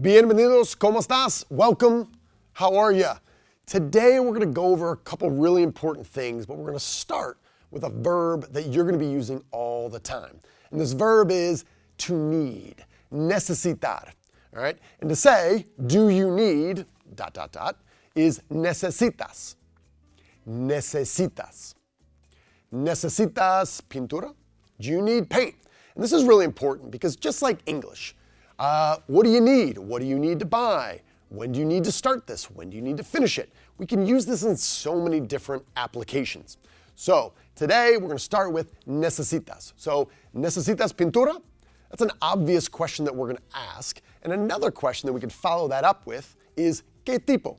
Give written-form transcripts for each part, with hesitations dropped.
Bienvenidos, ¿cómo estás? Welcome, how are ya? Today we're going to go over a couple really important things, but we're going to start with a verb that you're going to be using all the time. And this verb is to need, necesitar, all right? And to say, do you need, ... is necesitas. Necesitas. Necesitas pintura? Do you need paint? And this is really important because just like English, what do you need? What do you need to buy? When do you need to start this? When do you need to finish it? We can use this in so many different applications. So today we're going to start with necesitas. So necesitas pintura? That's an obvious question that we're going to ask. And another question that we could follow that up with is ¿qué tipo?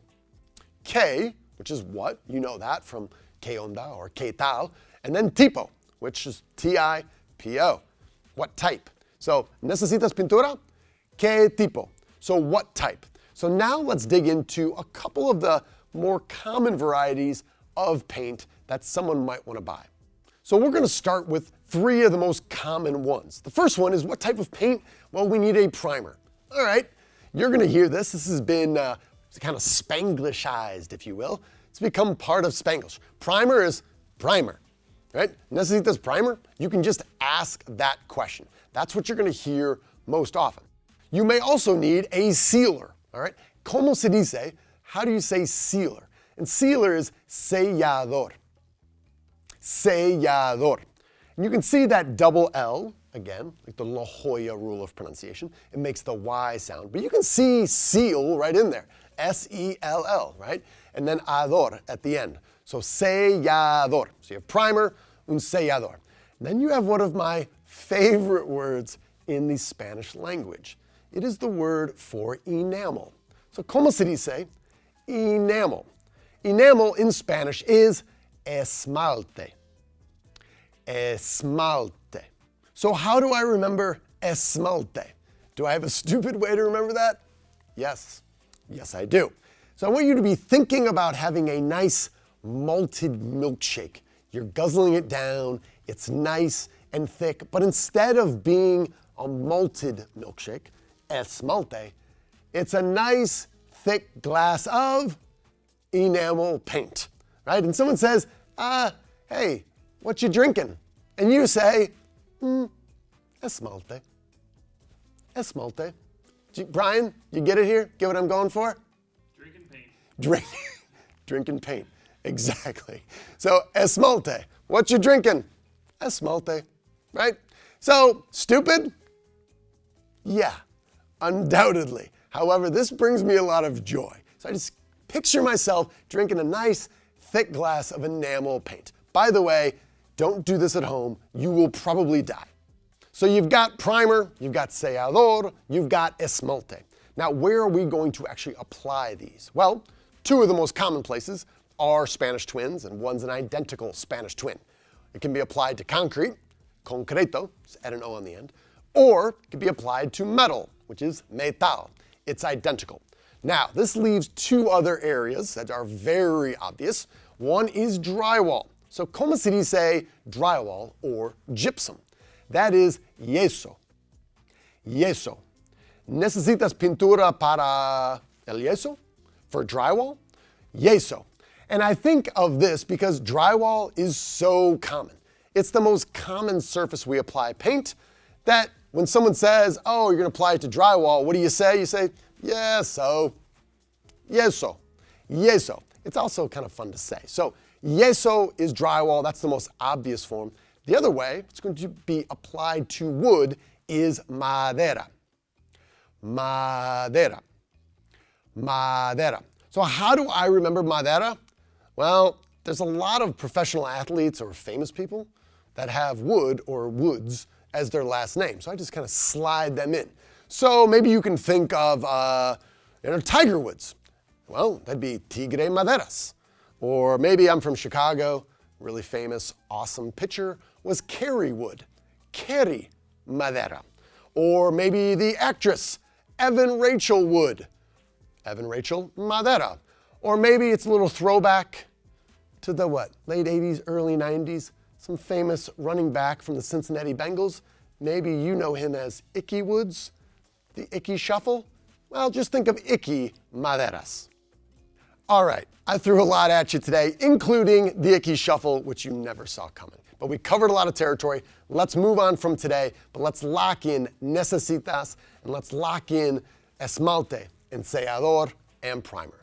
¿Qué, which is what, you know that from ¿qué onda or ¿qué tal? And then tipo, which is T-I-P-O, what type? So necesitas pintura? ¿Qué tipo? So what type? So now let's dig into a couple of the more common varieties of paint that someone might want to buy. So we're going to start with three of the most common ones. The first one is what type of paint? Well, we need a primer. All right, you're going to hear this. This has been kind of Spanglishized, if you will. It's become part of Spanglish. Primer is primer, right? Necesitas primer? You can just ask that question. That's what you're going to hear most often. You may also need a sealer, all right? ¿Cómo se dice? How do you say sealer? And sealer is sellador. Sellador. And you can see that double L, again, like the La Jolla rule of pronunciation. It makes the Y sound. But you can see seal right in there. S-E-L-L, right? And then ador at the end. So sellador. So you have primer, un sellador. And then you have one of my favorite words in the Spanish language. It is the word for enamel. So, ¿cómo se dice? Enamel. Enamel in Spanish is esmalte. Esmalte. So how do I remember esmalte? Do I have a stupid way to remember that? Yes. Yes, I do. So I want you to be thinking about having a nice malted milkshake. You're guzzling it down. It's nice and thick. But instead of being a malted milkshake, esmalte, it's a nice thick glass of enamel paint, right? And someone says, hey, what you drinking? And you say, esmalte. Esmalte. Brian, you get it here? Get what I'm going for? Drinking paint. Drinking paint, exactly. So esmalte, what you drinking? Esmalte, right? So stupid? Yeah. Undoubtedly. However, this brings me a lot of joy. So I just picture myself drinking a nice, thick glass of enamel paint. By the way, don't do this at home. You will probably die. So you've got primer, you've got sellador, you've got esmalte. Now, where are we going to actually apply these? Well, two of the most common places are Spanish twins, and one's an identical Spanish twin. It can be applied to concrete, concreto, just add an O on the end, or it can be applied to metal, which is metal. It's identical. Now, this leaves two other areas that are very obvious. One is drywall. So, ¿cómo se dice drywall or gypsum? That is yeso. Yeso. ¿Necesitas pintura para el yeso? For drywall? Yeso. And I think of this because drywall is so common. It's the most common surface we apply paint that when someone says, oh, you're going to apply it to drywall, what do you say? You say, yeso. Yeso. Yeso. It's also kind of fun to say. So yeso is drywall. That's the most obvious form. The other way it's going to be applied to wood is madera. Madera. Madera. So how do I remember madera? Well, there's a lot of professional athletes or famous people that have wood or woods as their last name. So I just kind of slide them in. So maybe you can think of Tiger Woods. Well, that'd be Tigre Maderas. Or maybe I'm from Chicago. Really famous, awesome pitcher was Kerry Wood. Kerry Madera. Or maybe the actress Evan Rachel Wood. Evan Rachel Madera. Or maybe it's a little throwback to the late 80s, early 90s. Some famous running back from the Cincinnati Bengals. Maybe you know him as Ickey Woods, the Ickey Shuffle. Well, just think of icky maderas. All right, I threw a lot at you today, including the icky shuffle, which you never saw coming. But we covered a lot of territory. Let's move on from today, but let's lock in necesitas, and let's lock in esmalte, ensayador, and primer.